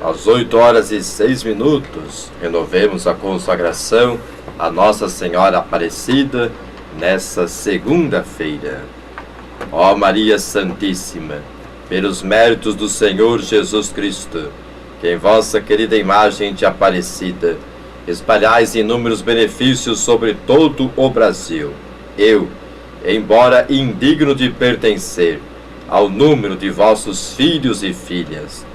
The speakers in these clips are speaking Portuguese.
Às 8h06, renovemos a consagração a Nossa Senhora Aparecida nessa segunda-feira. Ó Maria Santíssima, pelos méritos do Senhor Jesus Cristo, que em vossa querida imagem de Aparecida espalhais inúmeros benefícios sobre todo o Brasil, eu, embora indigno de pertencer ao número de vossos filhos e filhas,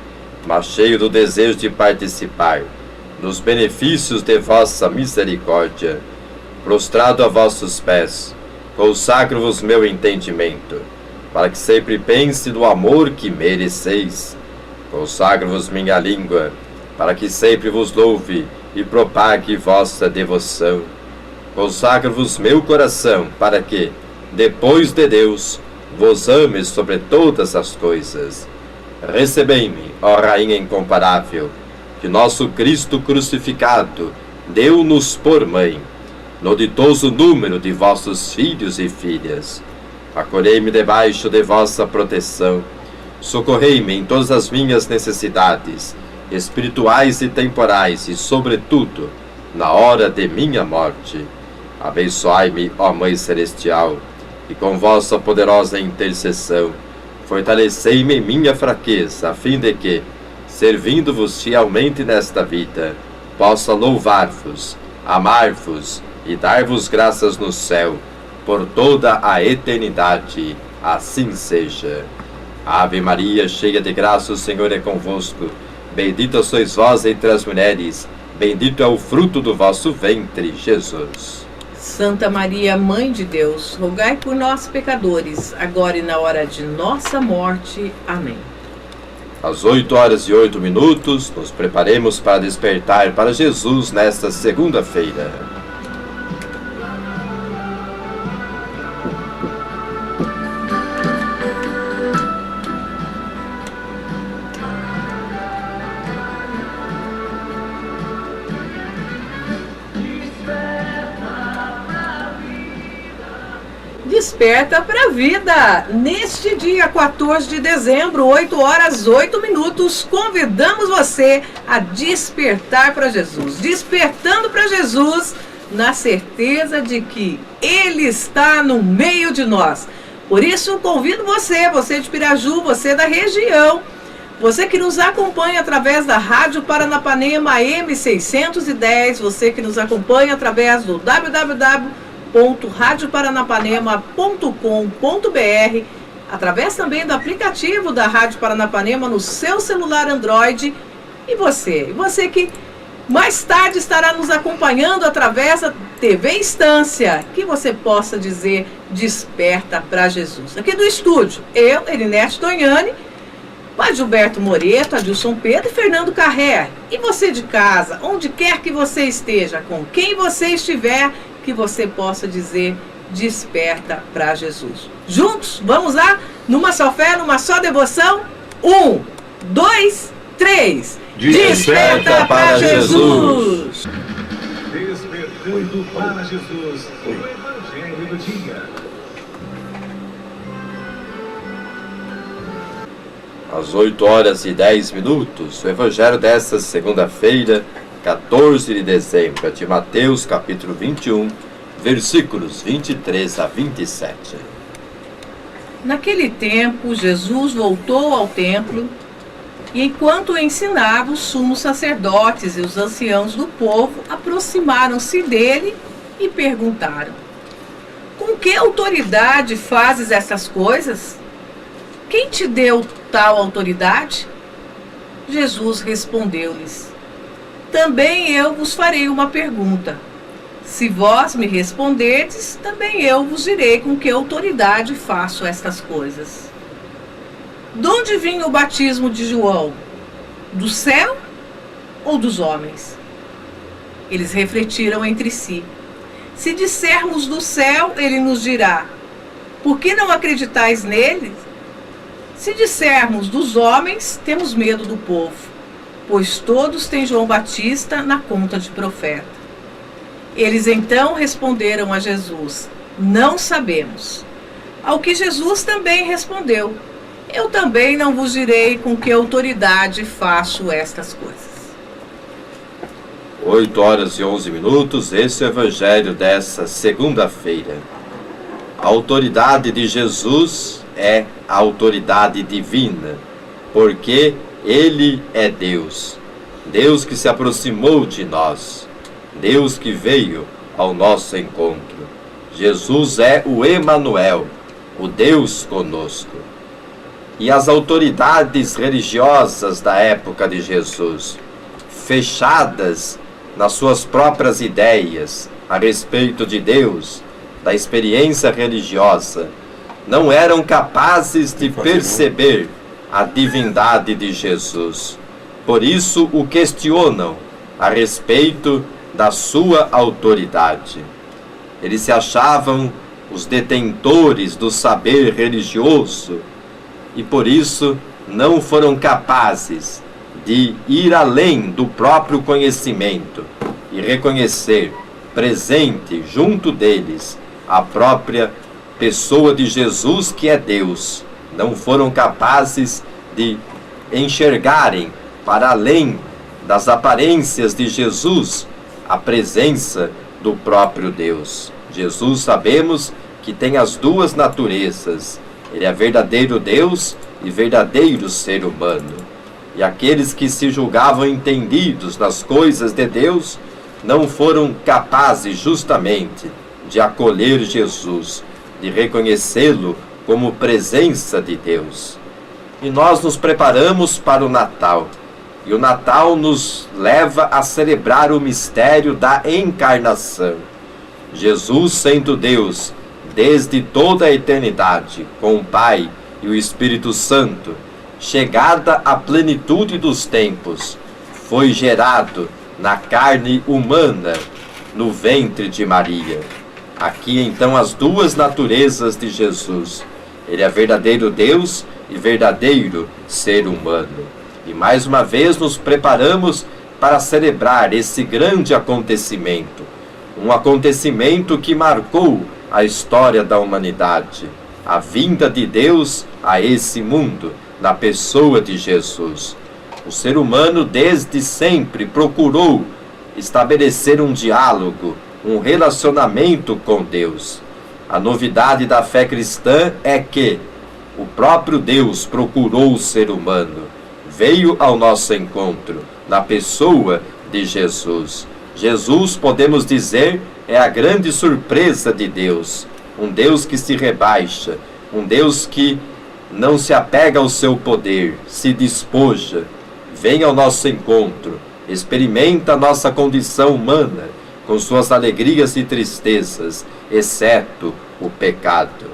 mas cheio do desejo de participar nos benefícios de vossa misericórdia, prostrado a vossos pés, consagro-vos meu entendimento, para que sempre pense no amor que mereceis. Consagro-vos minha língua, para que sempre vos louve e propague vossa devoção. Consagro-vos meu coração, para que, depois de Deus, vos ame sobre todas as coisas. Recebei-me, ó Rainha incomparável, que nosso Cristo crucificado deu-nos por mãe, no ditoso número de vossos filhos e filhas. Acolhei-me debaixo de vossa proteção, socorrei-me em todas as minhas necessidades, espirituais e temporais, e, sobretudo, na hora de minha morte. Abençoai-me, ó Mãe Celestial, e com vossa poderosa intercessão, fortalecei-me em minha fraqueza, a fim de que, servindo-vos fielmente nesta vida, possa louvar-vos, amar-vos e dar-vos graças no céu, por toda a eternidade. Assim seja. Ave Maria, cheia de graça, o Senhor é convosco. Bendita sois vós entre as mulheres, bendito é o fruto do vosso ventre, Jesus. Santa Maria, Mãe de Deus, rogai por nós, pecadores, agora e na hora de nossa morte. Amém. Às 8h08, nos preparemos para despertar para Jesus nesta segunda-feira. Desperta para a vida! Neste dia 14 de dezembro, 8h08, convidamos você a despertar para Jesus. Despertando para Jesus na certeza de que Ele está no meio de nós. Por isso, convido você de Piraju, você da região, você que nos acompanha através da Rádio Paranapanema M610, você que nos acompanha através do www.radioparanapanema.com.br, através também do aplicativo da Rádio Paranapanema no seu celular Android. E você que mais tarde estará nos acompanhando através da TV Instância, que você possa dizer: desperta para Jesus. Aqui do estúdio, eu, Erinete Tonhani, Padre Gilberto Moreto, Adilson Pedro e Fernando Carré. E você de casa, onde quer que você esteja, com quem você estiver, que você possa dizer: desperta para Jesus. Juntos, vamos lá? Numa só fé, numa só devoção. 1, 2, 3. Desperta para Jesus! Despertando para Jesus, o Evangelho do Dia. Às 8h10, o Evangelho desta segunda-feira, 14 de dezembro, é de Mateus, capítulo 21, versículos 23 a 27. Naquele tempo, Jesus voltou ao templo e, enquanto ensinava, os sumos sacerdotes e os anciãos do povo aproximaram-se dele e perguntaram: com que autoridade fazes essas coisas? Quem te deu tal autoridade? Jesus respondeu-lhes: também eu vos farei uma pergunta. Se vós me responderdes, também eu vos direi com que autoridade faço estas coisas. De onde vinha o batismo de João? Do céu ou dos homens? Eles refletiram entre si. Se dissermos do céu, ele nos dirá: por que não acreditais nele? Se dissermos dos homens, temos medo do povo, pois todos têm João Batista na conta de profeta. Eles então responderam a Jesus: não sabemos. Ao que Jesus também respondeu: eu também não vos direi com que autoridade faço estas coisas. 8h11, esse é o Evangelho dessa segunda-feira. A autoridade de Jesus é a autoridade divina, porque Ele é Deus. Deus que se aproximou de nós, Deus que veio ao nosso encontro. Jesus é o Emanuel, o Deus conosco. E as autoridades religiosas da época de Jesus, fechadas nas suas próprias ideias a respeito de Deus, da experiência religiosa, não eram capazes de perceber a divindade de Jesus. Por isso o questionam a respeito da sua autoridade. Eles se achavam os detentores do saber religioso e por isso não foram capazes de ir além do próprio conhecimento e reconhecer presente junto deles a própria pessoa de Jesus, que é Deus. Não foram capazes de enxergarem para além das aparências de Jesus a presença do próprio Deus. Jesus, sabemos que tem as duas naturezas. Ele é verdadeiro Deus e verdadeiro ser humano. E aqueles que se julgavam entendidos nas coisas de Deus não foram capazes justamente de acolher Jesus, de reconhecê-lo como presença de Deus. E nós nos preparamos para o Natal. E o Natal nos leva a celebrar o mistério da encarnação. Jesus, sendo Deus desde toda a eternidade, com o Pai e o Espírito Santo, chegada à plenitude dos tempos, foi gerado na carne humana, no ventre de Maria. Aqui então as duas naturezas de Jesus. Ele é verdadeiro Deus e verdadeiro ser humano. E mais uma vez nos preparamos para celebrar esse grande acontecimento. Um acontecimento que marcou a história da humanidade. A vinda de Deus a esse mundo, na pessoa de Jesus. O ser humano desde sempre procurou estabelecer um diálogo, um relacionamento com Deus. A novidade da fé cristã é que o próprio Deus procurou o ser humano, veio ao nosso encontro, na pessoa de Jesus. Jesus, podemos dizer, é a grande surpresa de Deus. Um Deus que se rebaixa, um Deus que não se apega ao seu poder, se despoja, vem ao nosso encontro, experimenta a nossa condição humana, com suas alegrias e tristezas, exceto o pecado.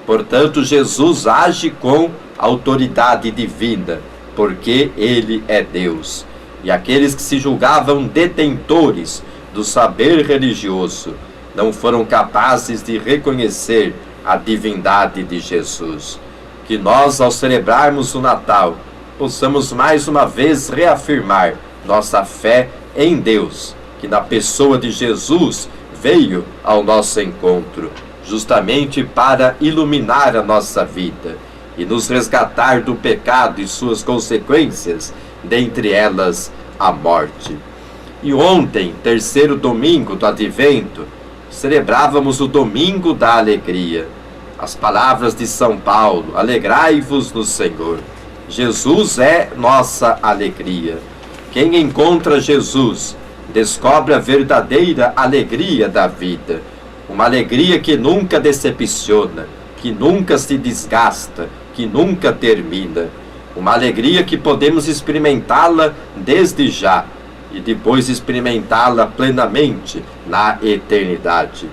Portanto, Jesus age com autoridade divina, porque Ele é Deus. E aqueles que se julgavam detentores do saber religioso não foram capazes de reconhecer a divindade de Jesus. Que nós, ao celebrarmos o Natal, possamos mais uma vez reafirmar nossa fé em Deus, que na pessoa de Jesus veio ao nosso encontro, justamente para iluminar a nossa vida e nos resgatar do pecado e suas consequências, dentre elas a morte. E ontem, terceiro domingo do Advento, celebrávamos o Domingo da Alegria. As palavras de São Paulo: alegrai-vos no Senhor. Jesus é nossa alegria. Quem encontra Jesus descobre a verdadeira alegria da vida. Uma alegria que nunca decepciona, que nunca se desgasta, que nunca termina. Uma alegria que podemos experimentá-la desde já e depois experimentá-la plenamente na eternidade.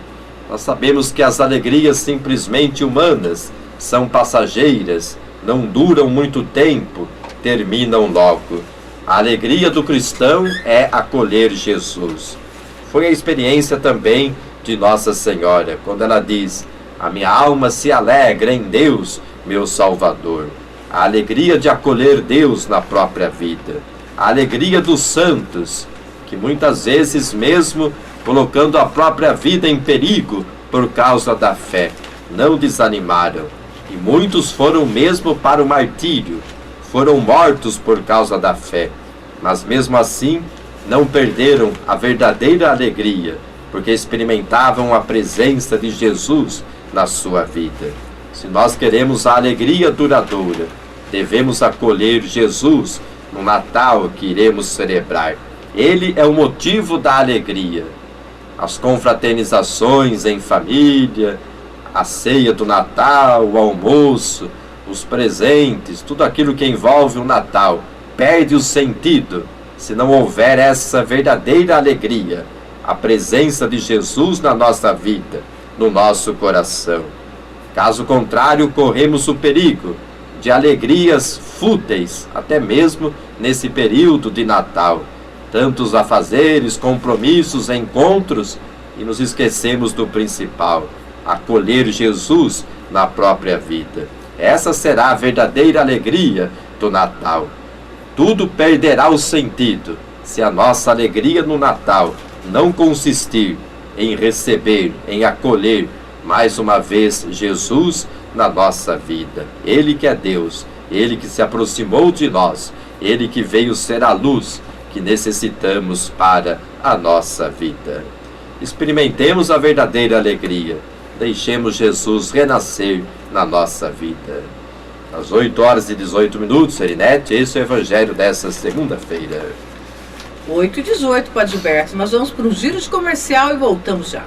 Nós sabemos que as alegrias simplesmente humanas são passageiras, não duram muito tempo, terminam logo. A alegria do cristão é acolher Jesus. Foi a experiência também de Nossa Senhora, quando ela diz: a minha alma se alegra em Deus, meu Salvador. A alegria de acolher Deus na própria vida. A alegria dos santos, que muitas vezes, mesmo colocando a própria vida em perigo por causa da fé, não desanimaram e muitos foram mesmo para o martírio, foram mortos por causa da fé, mas mesmo assim não perderam a verdadeira alegria, porque experimentavam a presença de Jesus na sua vida. Se nós queremos a alegria duradoura, devemos acolher Jesus no Natal que iremos celebrar. Ele é o motivo da alegria. As confraternizações em família, a ceia do Natal, o almoço, os presentes, tudo aquilo que envolve o Natal, perde o sentido se não houver essa verdadeira alegria, a presença de Jesus na nossa vida, no nosso coração. Caso contrário, corremos o perigo de alegrias fúteis, até mesmo nesse período de Natal. Tantos afazeres, compromissos, encontros, e nos esquecemos do principal, acolher Jesus na própria vida. Essa será a verdadeira alegria do Natal. Tudo perderá o sentido se a nossa alegria no Natal não consistir em receber, em acolher mais uma vez Jesus na nossa vida. Ele que é Deus, Ele que se aproximou de nós, Ele que veio ser a luz que necessitamos para a nossa vida. Experimentemos a verdadeira alegria. Deixemos Jesus renascer na nossa vida. Às 8h18, Erinete, esse é o Evangelho dessa segunda-feira. 8h18, Padre Gilberto. Nós vamos para um giro de comercial e voltamos já.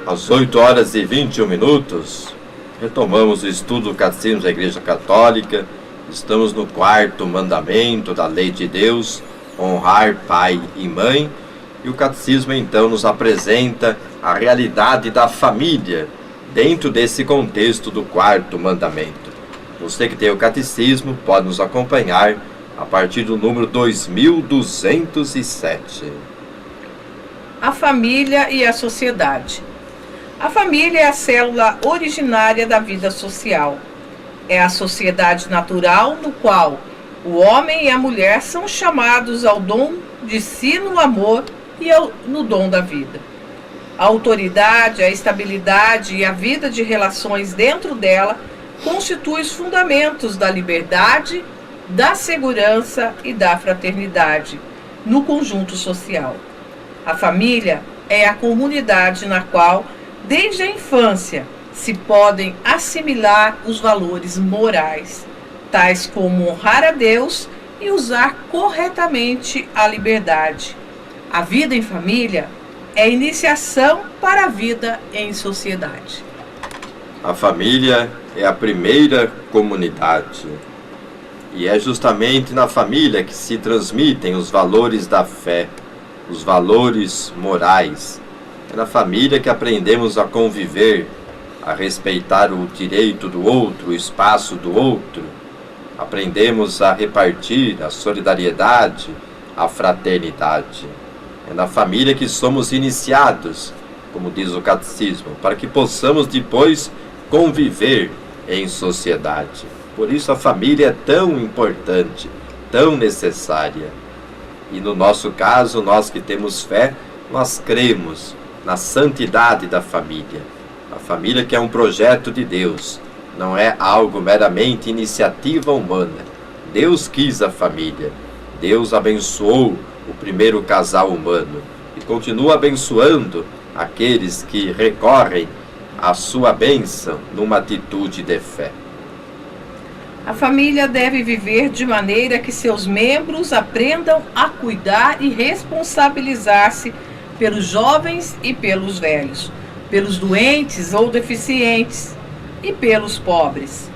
Às 8h21, retomamos o estudo do Catecismo da Igreja Católica. Estamos no 4º mandamento da Lei de Deus, honrar pai e mãe. E o Catecismo então nos apresenta a realidade da família dentro desse contexto do 4º mandamento. Você que tem o Catecismo pode nos acompanhar a partir do número 2207. A família e a sociedade. A família é a célula originária da vida social. É a sociedade natural no qual o homem e a mulher são chamados ao dom de si no amor e no dom da vida. A autoridade, a estabilidade e a vida de relações dentro dela constituem os fundamentos da liberdade, da segurança e da fraternidade no conjunto social. A família é a comunidade na qual, desde a infância, se podem assimilar os valores morais, tais como honrar a Deus e usar corretamente a liberdade. A vida em família é a iniciação para a vida em sociedade. A família é a primeira comunidade. E é justamente na família que se transmitem os valores da fé, os valores morais. É na família que aprendemos a conviver, a respeitar o direito do outro, o espaço do outro. Aprendemos a repartir a solidariedade, a fraternidade. É na família que somos iniciados, como diz o Catecismo, para que possamos depois conviver em sociedade. Por isso a família é tão importante, tão necessária. E no nosso caso, nós que temos fé, nós cremos na santidade da família. A família que é um projeto de Deus, não é algo meramente iniciativa humana. Deus quis a família, Deus abençoou o primeiro casal humano e continua abençoando aqueles que recorrem a sua bênção numa atitude de fé. A família deve viver de maneira que seus membros aprendam a cuidar e responsabilizar-se pelos jovens e pelos velhos, pelos doentes ou deficientes e pelos pobres.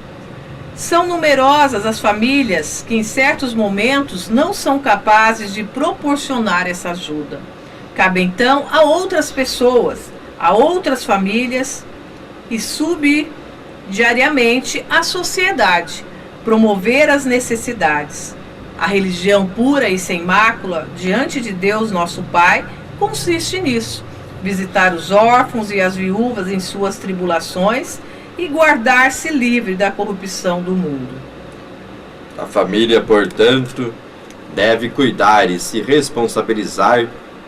São numerosas as famílias que em certos momentos não são capazes de proporcionar essa ajuda. Cabe então a outras pessoas, a outras famílias e subsidiariamente à sociedade promover as necessidades. A religião pura e sem mácula diante de Deus nosso Pai consiste nisso: visitar os órfãos e as viúvas em suas tribulações e guardar-se livre da corrupção do mundo. A família, portanto, deve cuidar e se responsabilizar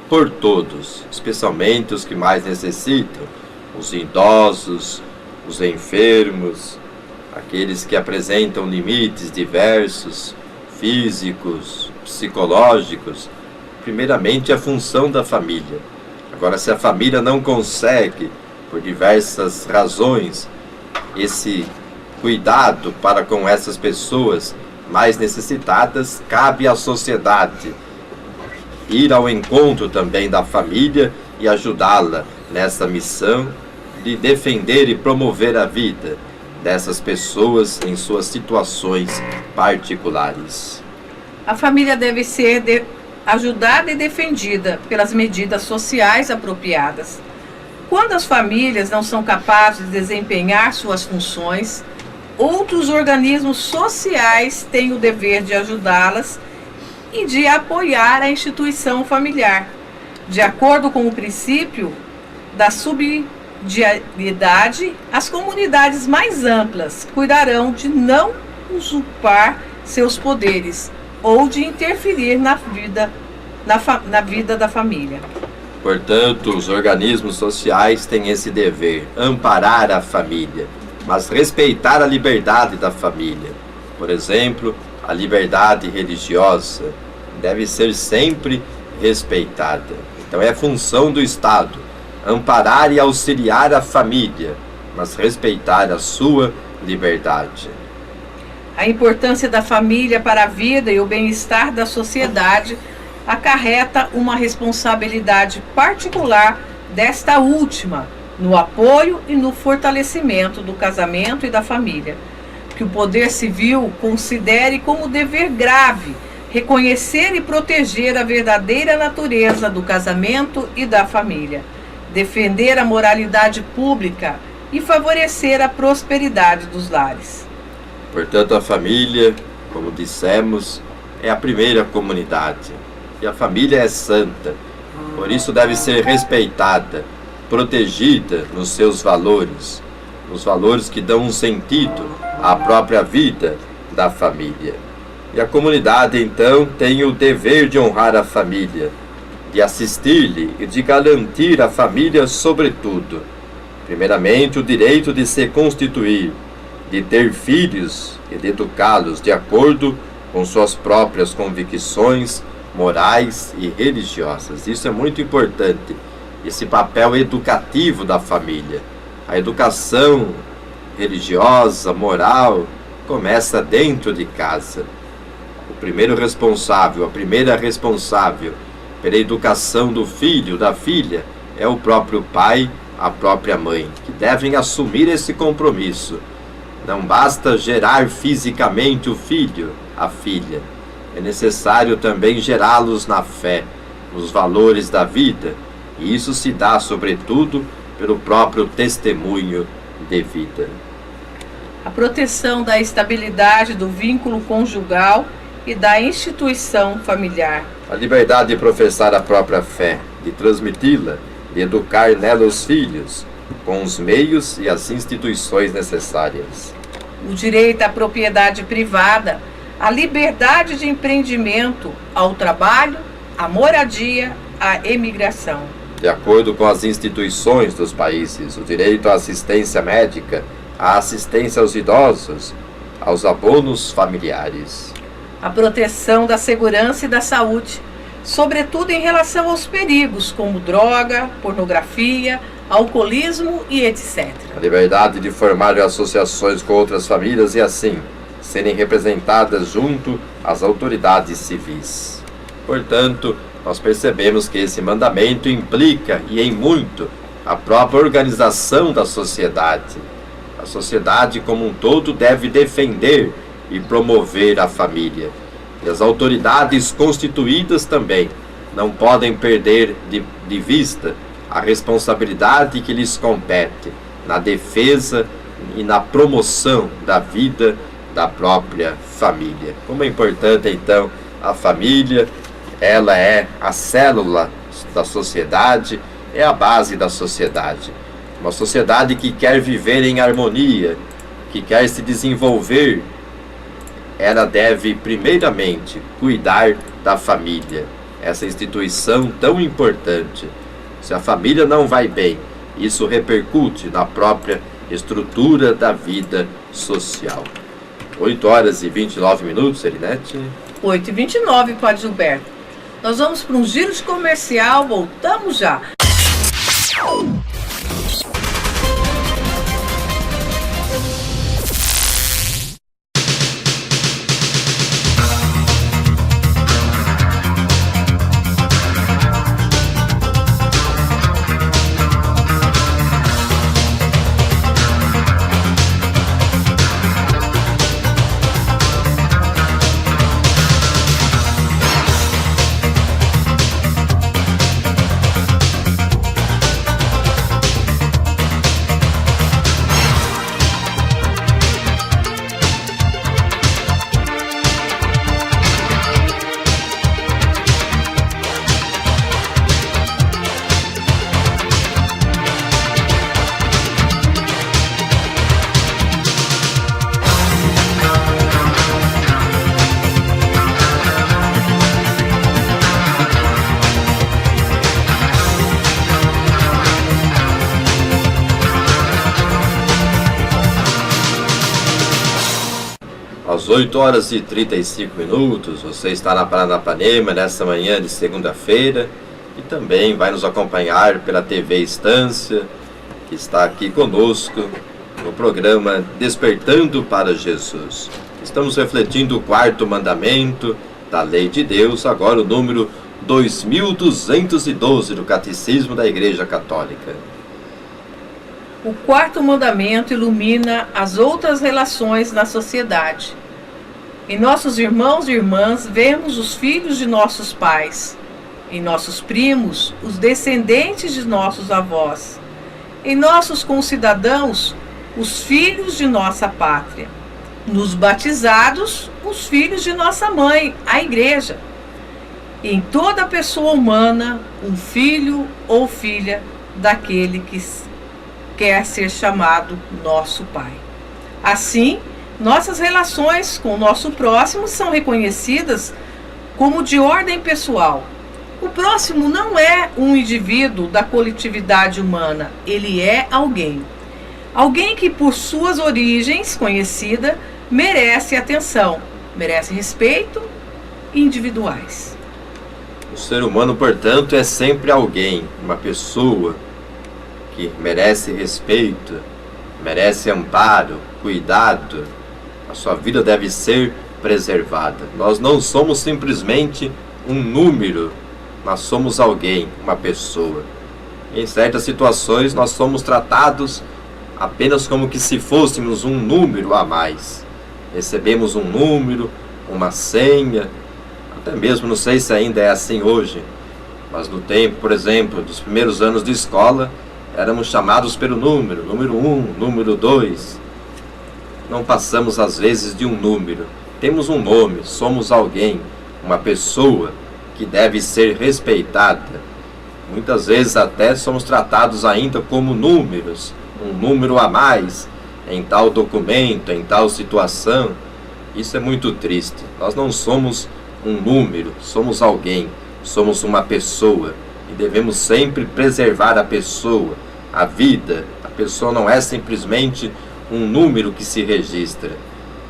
por todos, especialmente os que mais necessitam, os idosos, os enfermos, aqueles que apresentam limites diversos, físicos, psicológicos. Primeiramente, a função da família. Agora, se a família não consegue, por diversas razões, esse cuidado para com essas pessoas mais necessitadas, cabe à sociedade ir ao encontro também da família e ajudá-la nessa missão de defender e promover a vida dessas pessoas em suas situações particulares. A família deve ser ajudada e defendida pelas medidas sociais apropriadas. Quando as famílias não são capazes de desempenhar suas funções, outros organismos sociais têm o dever de ajudá-las e de apoiar a instituição familiar. De acordo com o princípio da subsidiariedade, as comunidades mais amplas cuidarão de não usurpar seus poderes ou de interferir na vida da família. Portanto, os organismos sociais têm esse dever: amparar a família, mas respeitar a liberdade da família. Por exemplo, a liberdade religiosa deve ser sempre respeitada. Então é função do Estado amparar e auxiliar a família, mas respeitar a sua liberdade. A importância da família para a vida e o bem-estar da sociedade acarreta uma responsabilidade particular desta última no apoio e no fortalecimento do casamento e da família, que o poder civil considere como dever grave reconhecer e proteger a verdadeira natureza do casamento e da família, defender a moralidade pública e favorecer a prosperidade dos lares. Portanto, a família, como dissemos, é a primeira comunidade. E a família é santa, por isso deve ser respeitada, protegida nos seus valores, nos valores que dão um sentido à própria vida da família. E a comunidade, então, tem o dever de honrar a família, de assistir-lhe e de garantir à família, sobretudo, primeiramente, o direito de se constituir, de ter filhos e de educá-los de acordo com suas próprias convicções morais e religiosas. Isso é muito importante, esse papel educativo da família. A educação religiosa, moral, começa dentro de casa. O primeiro responsável, a primeira responsável pela educação do filho, da filha, é o próprio pai, a própria mãe, que devem assumir esse compromisso. Não basta gerar fisicamente o filho, a filha. É necessário também gerá-los na fé, nos valores da vida, e isso se dá, sobretudo, pelo próprio testemunho de vida. A proteção da estabilidade do vínculo conjugal e da instituição familiar. A liberdade de professar a própria fé, de transmiti-la, de educar nela os filhos, com os meios e as instituições necessárias. O direito à propriedade privada, a liberdade de empreendimento, ao trabalho, à moradia, à emigração. De acordo com as instituições dos países, o direito à assistência médica, à assistência aos idosos, aos abonos familiares. A proteção da segurança e da saúde, sobretudo em relação aos perigos como droga, pornografia, alcoolismo e etc. A liberdade de formar associações com outras famílias e assim serem representadas junto às autoridades civis. Portanto, nós percebemos que esse mandamento implica, e em muito, a própria organização da sociedade. A sociedade como um todo deve defender e promover a família. E as autoridades constituídas também não podem perder de vista a responsabilidade que lhes compete na defesa e na promoção da vida da própria família. Como é importante, então, a família, ela é a célula da sociedade, é a base da sociedade. Uma sociedade que quer viver em harmonia, que quer se desenvolver, ela deve, primeiramente, cuidar da família, essa instituição tão importante. Se a família não vai bem, isso repercute na própria estrutura da vida social. 8 horas e 29 minutos, Erinete. 8h29, Padre Gilberto. Nós vamos para um giro de comercial, voltamos já. Às 8 horas e 35 minutos, você está na Paranapanema nesta manhã de segunda-feira e também vai nos acompanhar pela TV Estância, que está aqui conosco no programa Despertando para Jesus. Estamos refletindo o 4º mandamento da Lei de Deus, agora o número 2212 do Catecismo da Igreja Católica. O 4º mandamento ilumina as outras relações na sociedade. Em nossos irmãos e irmãs, vemos os filhos de nossos pais. Em nossos primos, os descendentes de nossos avós. Em nossos concidadãos, os filhos de nossa pátria. Nos batizados, os filhos de nossa mãe, a Igreja. Em toda pessoa humana, um filho ou filha daquele que quer ser chamado nosso Pai. Assim, nossas relações com o nosso próximo são reconhecidas como de ordem pessoal. O próximo não é um indivíduo da coletividade humana, ele é alguém. Alguém que, por suas origens conhecida, merece atenção, merece respeito individuais. O ser humano, portanto, é sempre alguém, uma pessoa que merece respeito, merece amparo, cuidado. A sua vida deve ser preservada. Nós não somos simplesmente um número, nós somos alguém, uma pessoa. Em certas situações nós somos tratados apenas como que se fôssemos um número a mais. Recebemos um número, uma senha, até mesmo, não sei se ainda é assim hoje, mas no tempo, por exemplo, dos primeiros anos de escola, éramos chamados pelo número 1, número 2. Não passamos às vezes de um número. Temos um nome, somos alguém, uma pessoa que deve ser respeitada. Muitas vezes até somos tratados ainda como números, um número a mais em tal documento, em tal situação. Isso é muito triste. Nós não somos um número, somos alguém, somos uma pessoa e devemos sempre preservar a pessoa, a vida. A pessoa não é simplesmente um número que se registra.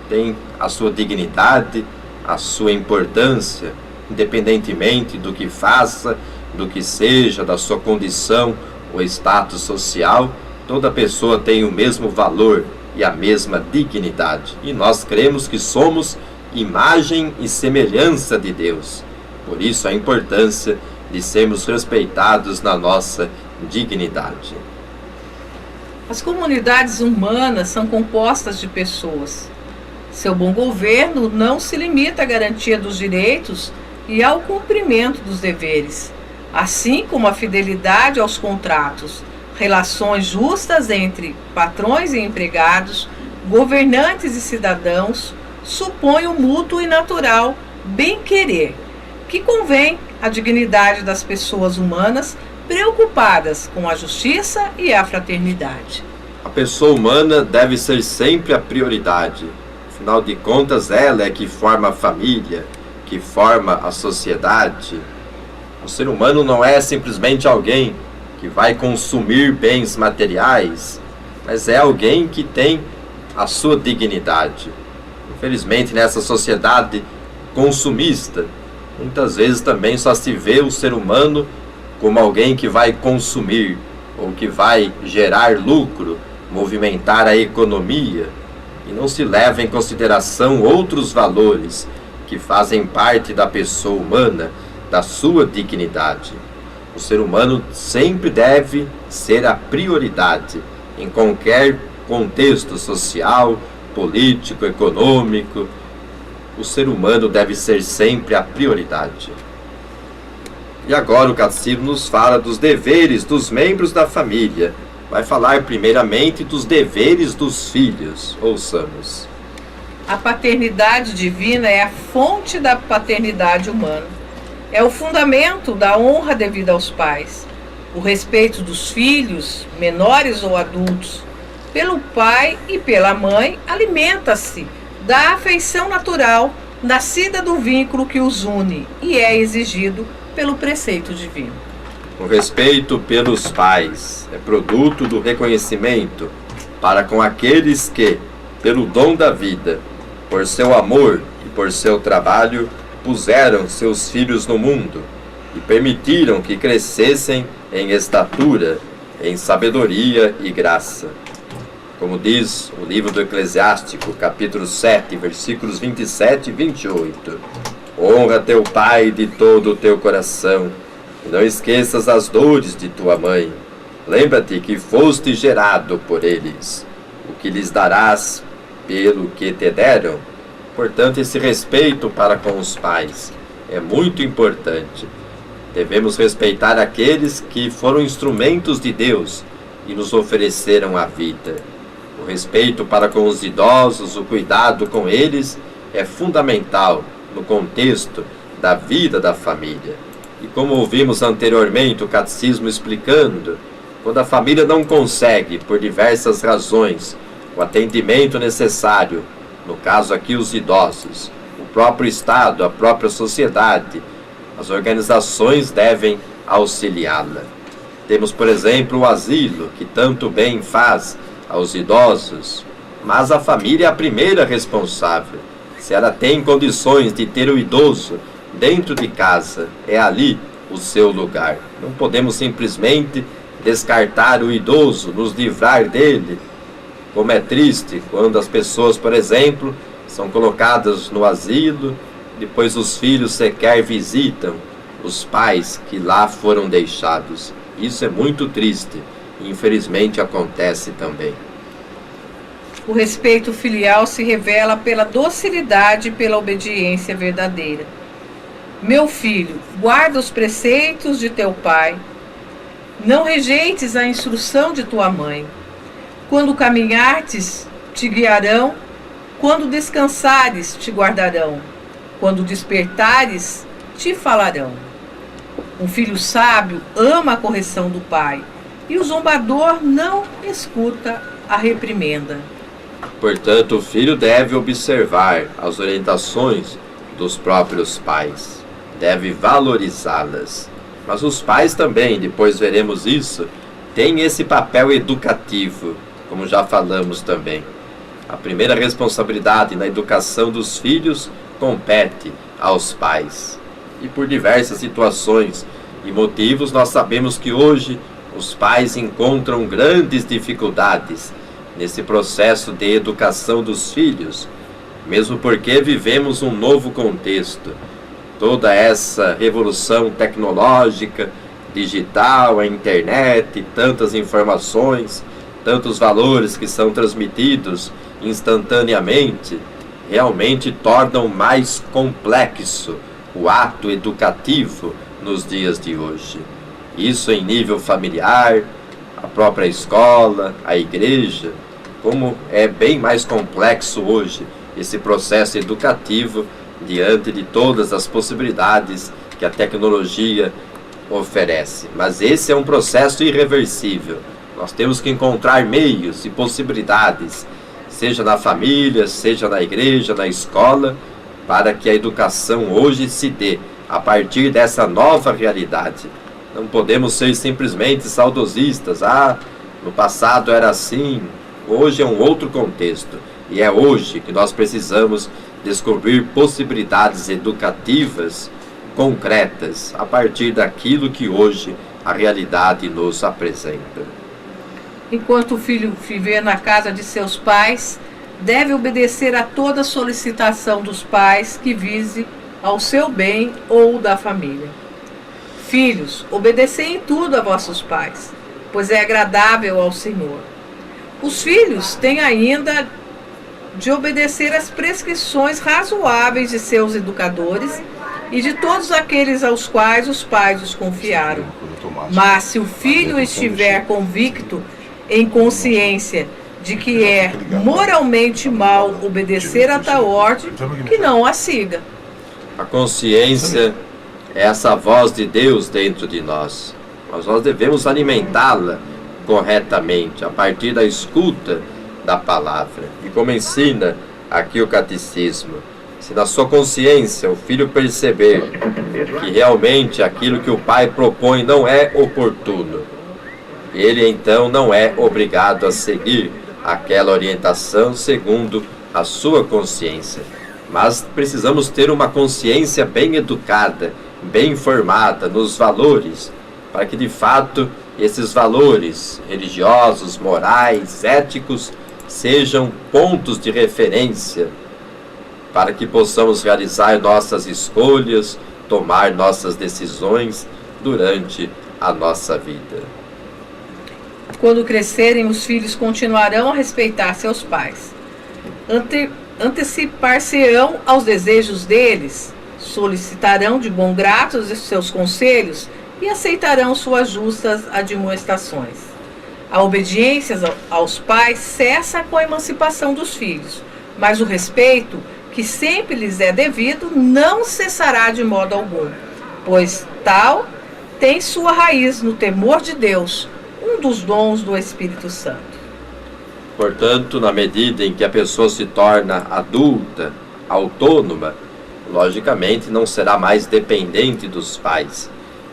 Tem a sua dignidade, a sua importância, independentemente do que faça, do que seja, da sua condição o status social, toda pessoa tem o mesmo valor e a mesma dignidade. E nós cremos que somos imagem e semelhança de Deus. Por isso a importância de sermos respeitados na nossa dignidade. As comunidades humanas são compostas de pessoas. Seu bom governo não se limita à garantia dos direitos e ao cumprimento dos deveres, assim como a fidelidade aos contratos, relações justas entre patrões e empregados, governantes e cidadãos, supõe o mútuo e natural bem-querer, que convém à dignidade das pessoas humanas preocupadas com a justiça e a fraternidade. A pessoa humana deve ser sempre a prioridade. Afinal de contas, ela é que forma a família, que forma a sociedade. O ser humano não é simplesmente alguém que vai consumir bens materiais, mas é alguém que tem a sua dignidade. Infelizmente, nessa sociedade consumista, muitas vezes também só se vê o ser humano como alguém que vai consumir ou que vai gerar lucro, movimentar a economia, e não se leva em consideração outros valores que fazem parte da pessoa humana, da sua dignidade. O ser humano sempre deve ser a prioridade em qualquer contexto social, político, econômico. O ser humano deve ser sempre a prioridade. E agora o catecismo nos fala dos deveres dos membros da família. Vai falar primeiramente dos deveres dos filhos. Ouçamos. A paternidade divina é a fonte da paternidade humana. É o fundamento da honra devida aos pais. O respeito dos filhos, menores ou adultos, pelo pai e pela mãe, alimenta-se da afeição natural nascida do vínculo que os une e é exigido pelo preceito divino. O respeito pelos pais é produto do reconhecimento para com aqueles que, pelo dom da vida, por seu amor e por seu trabalho, puseram seus filhos no mundo e permitiram que crescessem em estatura, em sabedoria e graça. Como diz o livro do Eclesiástico, capítulo 7, versículos 27 e 28. Honra teu pai de todo o teu coração, e não esqueças as dores de tua mãe. Lembra-te que foste gerado por eles, o que lhes darás pelo que te deram. Portanto, esse respeito para com os pais é muito importante. Devemos respeitar aqueles que foram instrumentos de Deus e nos ofereceram a vida. O respeito para com os idosos, o cuidado com eles é fundamental no contexto da vida da família. E como ouvimos anteriormente o catecismo explicando, quando a família não consegue, por diversas razões, o atendimento necessário, no caso aqui os idosos, o próprio Estado, a própria sociedade, as organizações devem auxiliá-la. Temos, por exemplo, o asilo, que tanto bem faz aos idosos, mas a família é a primeira responsável. Se ela tem condições de ter o idoso dentro de casa, é ali o seu lugar. Não podemos simplesmente descartar o idoso, nos livrar dele, como é triste quando as pessoas, por exemplo, são colocadas no asilo, depois os filhos sequer visitam os pais que lá foram deixados. Isso é muito triste e infelizmente acontece também. O respeito filial se revela pela docilidade e pela obediência verdadeira. Meu filho, guarda os preceitos de teu pai. Não rejeites a instrução de tua mãe. Quando caminhartes, te guiarão. Quando descansares, te guardarão. Quando despertares, te falarão. Um filho sábio ama a correção do pai, e o zombador não escuta a reprimenda. Portanto, o filho deve observar as orientações dos próprios pais, deve valorizá-las. Mas os pais também, depois veremos isso, têm esse papel educativo, como já falamos também. A primeira responsabilidade na educação dos filhos compete aos pais. E por diversas situações e motivos, nós sabemos que hoje os pais encontram grandes dificuldades nesse processo de educação dos filhos, mesmo porque vivemos um novo contexto. Toda essa revolução tecnológica, digital, a internet, tantas informações, tantos valores que são transmitidos instantaneamente, realmente tornam mais complexo o ato educativo nos dias de hoje. Isso em nível familiar, a própria escola, a igreja, como é bem mais complexo hoje esse processo educativo diante de todas as possibilidades que a tecnologia oferece. Mas esse é um processo irreversível. Nós temos que encontrar meios e possibilidades, seja na família, seja na igreja, na escola, para que a educação hoje se dê a partir dessa nova realidade. Não podemos ser simplesmente saudosistas. No passado era assim, hoje é um outro contexto. E é hoje que nós precisamos descobrir possibilidades educativas concretas a partir daquilo que hoje a realidade nos apresenta. Enquanto o filho viver na casa de seus pais, deve obedecer a toda solicitação dos pais que vise ao seu bem ou da família. Filhos, obedecei em tudo a vossos pais, pois é agradável ao Senhor. Os filhos têm ainda de obedecer às prescrições razoáveis de seus educadores e de todos aqueles aos quais os pais os confiaram. Mas se o filho estiver convicto em consciência de que é moralmente mal obedecer a tal ordem, que não a siga. A consciência é essa voz de Deus dentro de nós. Mas nós devemos alimentá-la corretamente, a partir da escuta da palavra. E como ensina aqui o catecismo, se na sua consciência o filho perceber que realmente aquilo que o pai propõe não é oportuno, ele então não é obrigado a seguir aquela orientação segundo a sua consciência. Mas precisamos ter uma consciência bem educada, bem informada nos valores, para que de fato esses valores religiosos, morais, éticos, sejam pontos de referência para que possamos realizar nossas escolhas, tomar nossas decisões durante a nossa vida. Quando crescerem, os filhos continuarão a respeitar seus pais, antecipar-se-ão aos desejos deles, solicitarão de bom grado os seus conselhos e aceitarão suas justas admoestações. A obediência aos pais cessa com a emancipação dos filhos, mas o respeito, que sempre lhes é devido, não cessará de modo algum, pois tal tem sua raiz no temor de Deus, um dos dons do Espírito Santo. Portanto, na medida em que a pessoa se torna adulta, autônoma, logicamente não será mais dependente dos pais.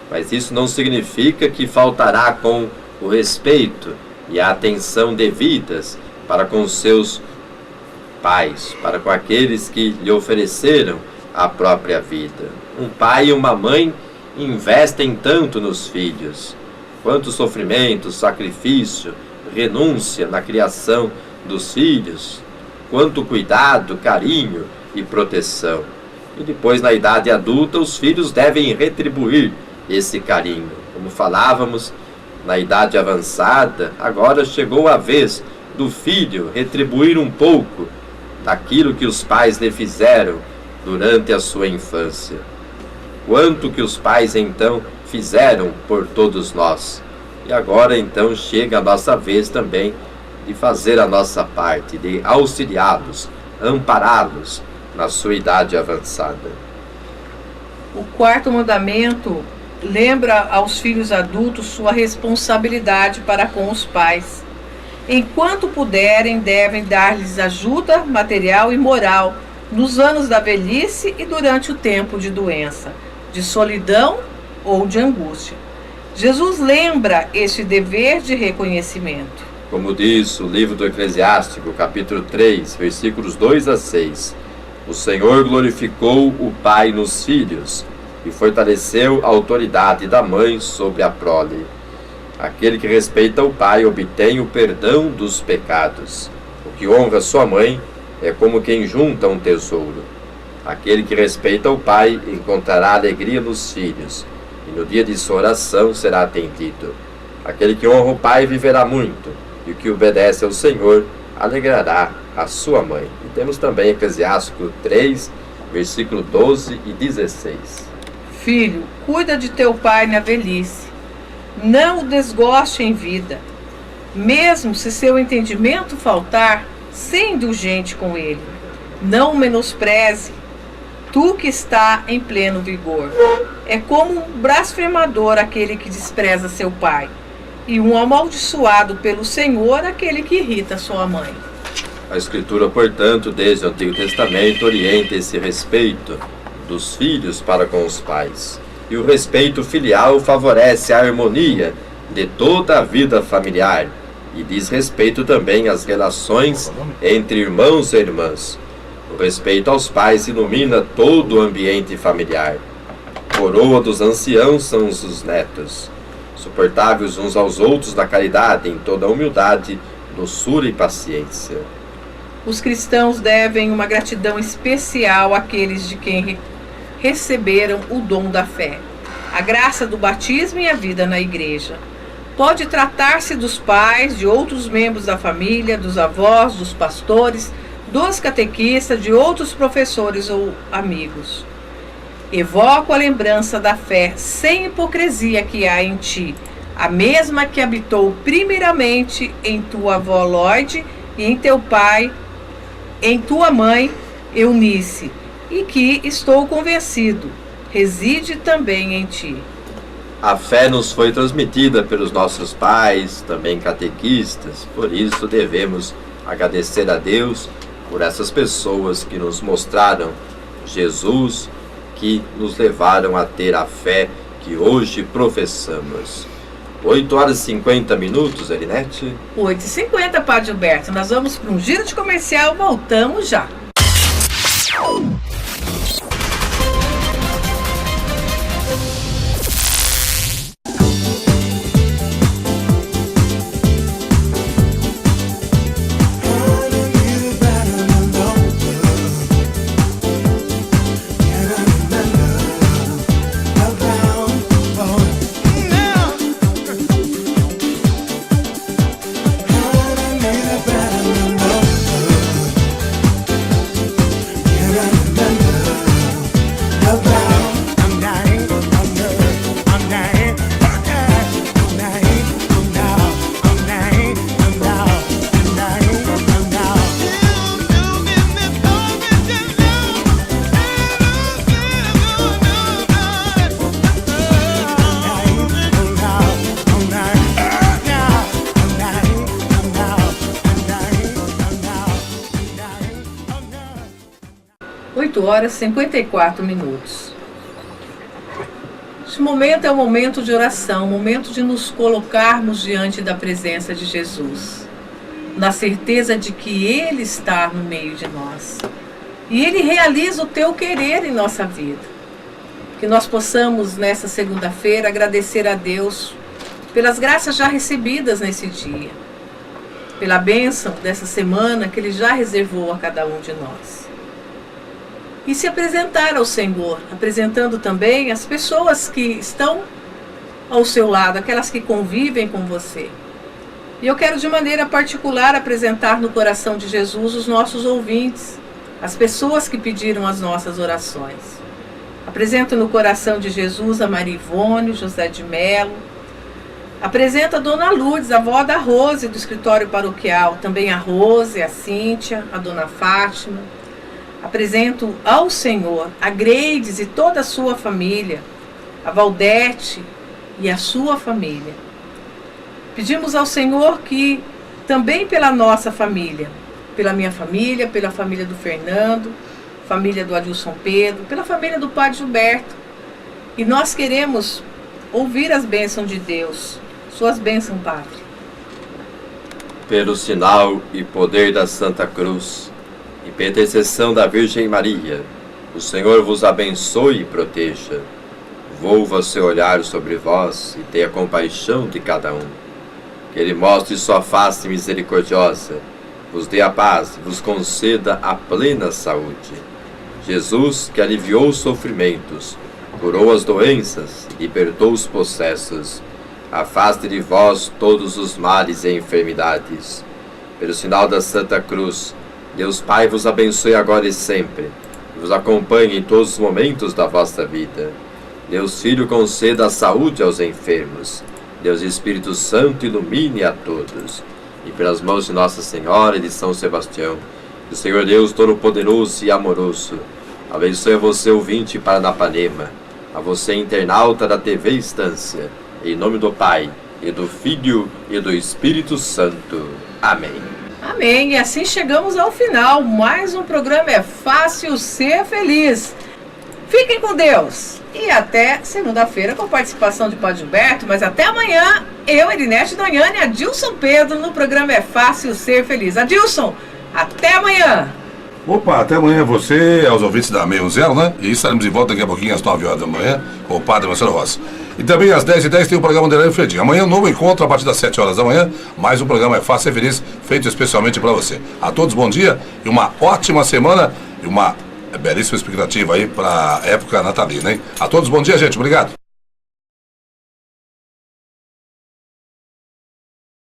Mas isso não significa que faltará com o respeito e a atenção devidas para com seus pais, para com aqueles que lhe ofereceram a própria vida. Um pai e uma mãe investem tanto nos filhos. Quanto sofrimento, sacrifício, renúncia na criação dos filhos, quanto cuidado, carinho e proteção. E depois, na idade adulta, os filhos devem retribuir esse carinho. Como falávamos, na idade avançada, agora chegou a vez do filho retribuir um pouco daquilo que os pais lhe fizeram durante a sua infância. Quanto que os pais então fizeram por todos nós. E agora então chega a nossa vez também de fazer a nossa parte, de auxiliá-los, ampará-los na sua idade avançada. O quarto mandamento lembra aos filhos adultos sua responsabilidade para com os pais. Enquanto puderem, devem dar-lhes ajuda material e moral nos anos da velhice e durante o tempo de doença, de solidão ou de angústia. Jesus lembra este dever de reconhecimento. Como diz o livro do Eclesiástico, capítulo 3, versículos 2 a 6, o Senhor glorificou o pai nos filhos e fortaleceu a autoridade da mãe sobre a prole. Aquele que respeita o pai obtém o perdão dos pecados. O que honra sua mãe é como quem junta um tesouro. Aquele que respeita o pai encontrará alegria nos filhos, e no dia de sua oração será atendido. Aquele que honra o pai viverá muito, e o que obedece ao Senhor alegrará a sua mãe. E temos também Eclesiástico 3, versículo 12 e 16. Filho, cuida de teu pai na velhice. Não o desgoste em vida. Mesmo se seu entendimento faltar, seja indulgente com ele. Não o menospreze. Tu que está em pleno vigor. É como um blasfemador aquele que despreza seu pai, e um amaldiçoado pelo Senhor aquele que irrita sua mãe. A Escritura, portanto, desde o Antigo Testamento, orienta esse respeito dos filhos para com os pais. E o respeito filial favorece a harmonia de toda a vida familiar e diz respeito também às relações entre irmãos e irmãs. O respeito aos pais ilumina todo o ambiente familiar. Coroa dos anciãos são os netos, suportáveis uns aos outros na caridade, em toda a humildade, doçura e paciência. Os cristãos devem uma gratidão especial àqueles de quem receberam o dom da fé, a graça do batismo e a vida na igreja. Pode tratar-se dos pais, de outros membros da família, dos avós, dos pastores, dos catequistas, de outros professores ou amigos. Evoco a lembrança da fé sem hipocrisia que há em ti, a mesma que habitou primeiramente em tua avó Lloyd e em teu pai, em tua mãe Eunice, e que, estou convencido, reside também em ti. A fé nos foi transmitida pelos nossos pais, também catequistas, por isso devemos agradecer a Deus por essas pessoas que nos mostraram Jesus, que nos levaram a ter a fé que hoje professamos. 8 horas e 50 minutos, Erinete? 8h50, Padre Gilberto. Nós vamos para um giro de comercial, voltamos já. Horas 54 minutos. Este momento é um momento de oração, um momento de nos colocarmos diante da presença de Jesus, na certeza de que Ele está no meio de nós e Ele realiza o teu querer em nossa vida. Que nós possamos nessa segunda-feira agradecer a Deus pelas graças já recebidas nesse dia, pela bênção dessa semana que Ele já reservou a cada um de nós. E se apresentar ao Senhor, apresentando também as pessoas que estão ao seu lado, aquelas que convivem com você. E eu quero de maneira particular apresentar no coração de Jesus os nossos ouvintes, as pessoas que pediram as nossas orações. Apresento no coração de Jesus a Maria Ivone, José de Melo. Apresento a Dona Lourdes, a avó da Rose, do escritório paroquial. Também a Rose, a Cíntia, a Dona Fátima. Apresento ao Senhor a Greides e toda a sua família, a Valdete e a sua família. Pedimos ao Senhor que também pela nossa família, pela minha família, pela família do Fernando, família do Adilson Pedro, pela família do Padre Gilberto. E nós queremos ouvir as bênçãos de Deus. Suas bênçãos, Padre. Pelo sinal e poder da Santa Cruz, e pela intercessão da Virgem Maria, o Senhor vos abençoe e proteja. volva seu olhar sobre vós e tenha compaixão de cada um. Que ele mostre sua face misericordiosa, vos dê a paz e vos conceda a plena saúde. Jesus, que aliviou os sofrimentos, curou as doenças e libertou os possessos, afaste de vós todos os males e enfermidades. Pelo sinal da Santa Cruz, Deus Pai vos abençoe agora e sempre, e vos acompanhe em todos os momentos da vossa vida. Deus Filho conceda a saúde aos enfermos. Deus Espírito Santo ilumine a todos. E pelas mãos de Nossa Senhora e de São Sebastião, o Senhor Deus Todo-Poderoso e Amoroso, abençoe a você, ouvinte Paranapanema, a você, internauta da TV Estância, em nome do Pai, e do Filho, e do Espírito Santo. Amém. Amém. E assim chegamos ao final. Mais um programa É Fácil Ser Feliz. Fiquem com Deus. E até segunda-feira com participação de Padre Gilberto. Mas até amanhã, eu, Erinete Doniani e Adilson Pedro no programa É Fácil Ser Feliz. Adilson, até amanhã. Opa, até amanhã você, aos ouvintes da 610, né? E estaremos de volta daqui a pouquinho às 9 horas da manhã com o Padre Marcelo Rossi. E também às 10h10 tem o programa Anderlei e Fredinho. Amanhã um novo encontro a partir das 7 horas da manhã. Mais um programa É Fácil Ser Feliz, feito especialmente para você. A todos bom dia e uma ótima semana e uma belíssima expectativa aí para a época natalina, hein? A todos bom dia, gente. Obrigado.